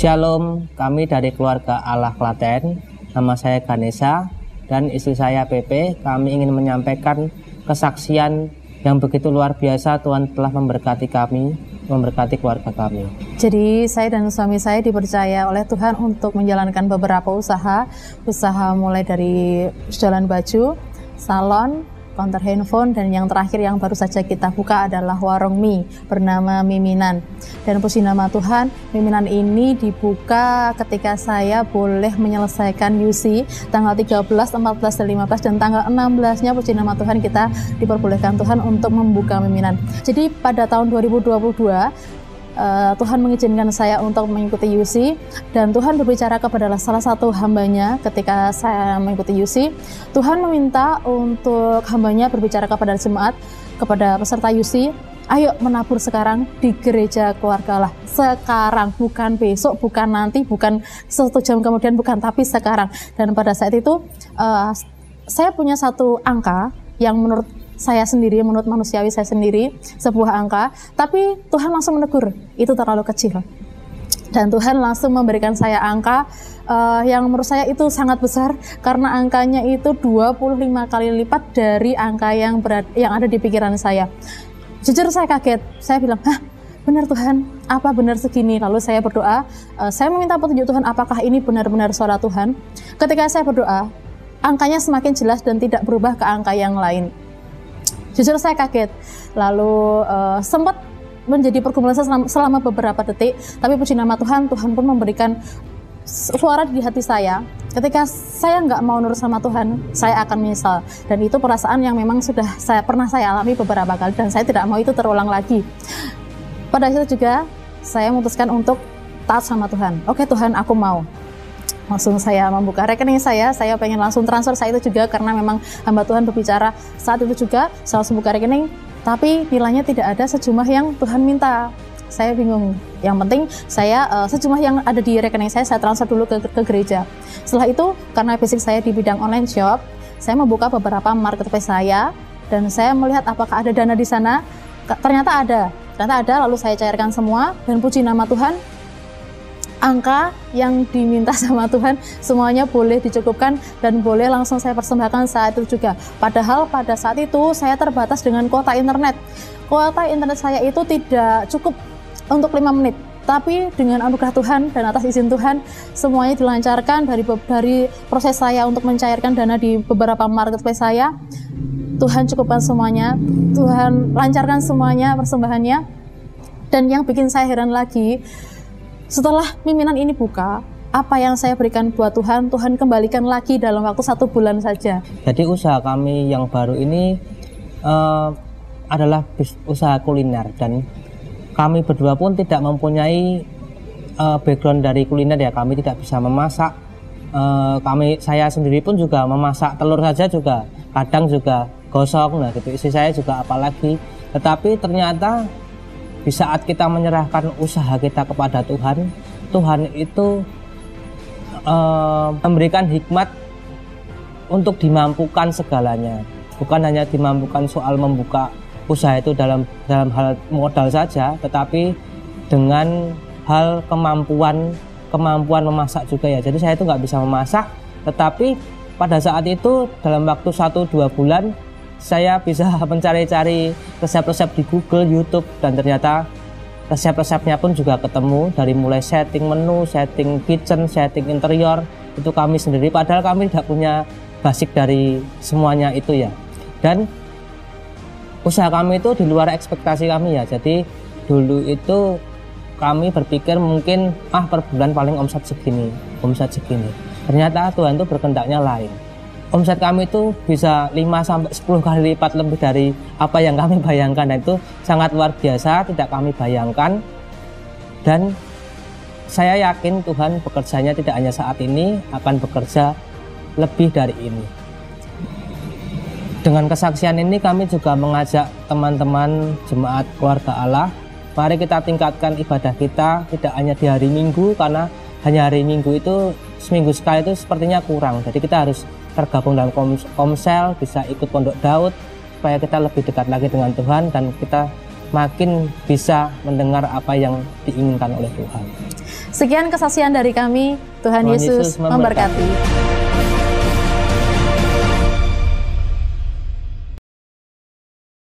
Shalom, kami dari keluarga Allah Klaten. Nama saya Ganesha dan istri saya Pepe. Kami ingin menyampaikan kesaksian yang begitu luar biasa. Tuhan telah memberkati kami, memberkati keluarga kami. Jadi saya dan suami saya dipercaya oleh Tuhan untuk menjalankan beberapa usaha mulai dari jualan baju, salon, counter handphone, dan yang terakhir yang baru saja kita buka adalah warung mie bernama Miminan. Dan puji nama Tuhan, Miminan ini dibuka ketika saya boleh menyelesaikan UC tanggal 13, 14, dan 15, dan tanggal 16-nya puji nama Tuhan kita diperbolehkan Tuhan untuk membuka Miminan. Jadi pada tahun 2022 Tuhan mengizinkan saya untuk mengikuti UC, dan Tuhan berbicara kepada salah satu hambanya ketika saya mengikuti UC. Tuhan meminta untuk hambanya berbicara kepada jemaat, kepada peserta UC, ayo menabur sekarang di gereja keluarga Allah. Sekarang, bukan besok, bukan nanti, bukan 1 jam kemudian, bukan, tapi sekarang. Dan pada saat itu saya punya satu angka yang menurut saya sendiri, menurut manusiawi saya sendiri, sebuah angka, tapi Tuhan langsung menegur, itu terlalu kecil. Dan Tuhan langsung memberikan saya angka yang menurut saya itu sangat besar, karena angkanya itu 25 kali lipat dari angka yang ada di pikiran saya. Jujur saya kaget, saya bilang, hah, benar Tuhan, apa benar segini? Lalu saya berdoa, saya meminta petunjuk Tuhan, apakah ini benar-benar suara Tuhan? Ketika saya berdoa, angkanya semakin jelas dan tidak berubah ke angka yang lain. Jujur saya kaget, lalu sempat menjadi pergumulan selama beberapa detik, tapi puji nama Tuhan, Tuhan pun memberikan suara di hati saya. Ketika saya nggak mau nurut sama Tuhan, saya akan menyesal, dan itu perasaan yang memang sudah pernah saya alami beberapa kali, dan saya tidak mau itu terulang lagi. Pada saat itu juga, saya memutuskan untuk taat sama Tuhan. Oke Tuhan, aku mau. Langsung saya membuka rekening saya pengen langsung transfer saya itu juga, karena memang hamba Tuhan berbicara saat itu juga, saya langsung buka rekening, tapi nilainya tidak ada sejumlah yang Tuhan minta. Saya bingung, yang penting saya sejumlah yang ada di rekening saya transfer dulu ke gereja. Setelah itu, karena basic saya di bidang online shop, saya membuka beberapa marketplace saya, dan saya melihat apakah ada dana di sana. Ternyata ada, lalu saya cairkan semua, dan puji nama Tuhan, angka yang diminta sama Tuhan semuanya boleh dicukupkan dan boleh langsung saya persembahkan saat itu juga. Padahal pada saat itu saya terbatas dengan kuota internet. Kuota internet saya itu tidak cukup untuk 5 menit. Tapi dengan anugerah Tuhan dan atas izin Tuhan, semuanya dilancarkan dari proses saya untuk mencairkan dana di beberapa marketplace saya. Tuhan cukupkan semuanya, Tuhan lancarkan semuanya persembahannya. Dan yang bikin saya heran lagi, setelah Miminan ini buka, apa yang saya berikan buat Tuhan, Tuhan kembalikan lagi dalam waktu 1 bulan saja. Jadi usaha kami yang baru ini adalah usaha kuliner, dan kami berdua pun tidak mempunyai background dari kuliner ya. Kami tidak bisa memasak. Saya sendiri pun juga memasak telur saja juga, kadang juga gosong, nah gitu. Istri saya juga apalagi. Tetapi ternyata di saat kita menyerahkan usaha kita kepada Tuhan, Tuhan itu memberikan hikmat untuk dimampukan segalanya. Bukan hanya dimampukan soal membuka usaha itu dalam hal modal saja, tetapi dengan hal kemampuan memasak juga ya. Jadi saya itu nggak bisa memasak, tetapi pada saat itu dalam waktu 1-2 bulan saya bisa mencari-cari resep-resep di Google, YouTube, dan ternyata resep-resepnya pun juga ketemu, dari mulai setting menu, setting kitchen, setting interior, itu kami sendiri, padahal kami tidak punya basic dari semuanya itu ya. Dan usaha kami itu di luar ekspektasi kami ya. Jadi dulu itu kami berpikir mungkin per bulan paling omset segini. Ternyata Tuhan itu berkehendaknya lain. Omset kami itu bisa 5-10 kali lipat lebih dari apa yang kami bayangkan. Dan itu sangat luar biasa, tidak kami bayangkan. Dan saya yakin Tuhan bekerjanya tidak hanya saat ini, akan bekerja lebih dari ini. Dengan kesaksian ini kami juga mengajak teman-teman jemaat keluarga Allah, mari kita tingkatkan ibadah kita tidak hanya di hari Minggu, karena hanya hari Minggu itu seminggu sekali itu sepertinya kurang. Jadi kita harus tergabung dalam komsel, bisa ikut Pondok Daud, supaya kita lebih dekat lagi dengan Tuhan dan kita makin bisa mendengar apa yang diinginkan oleh Tuhan. Sekian kesaksian dari kami. Tuhan Yesus memberkati.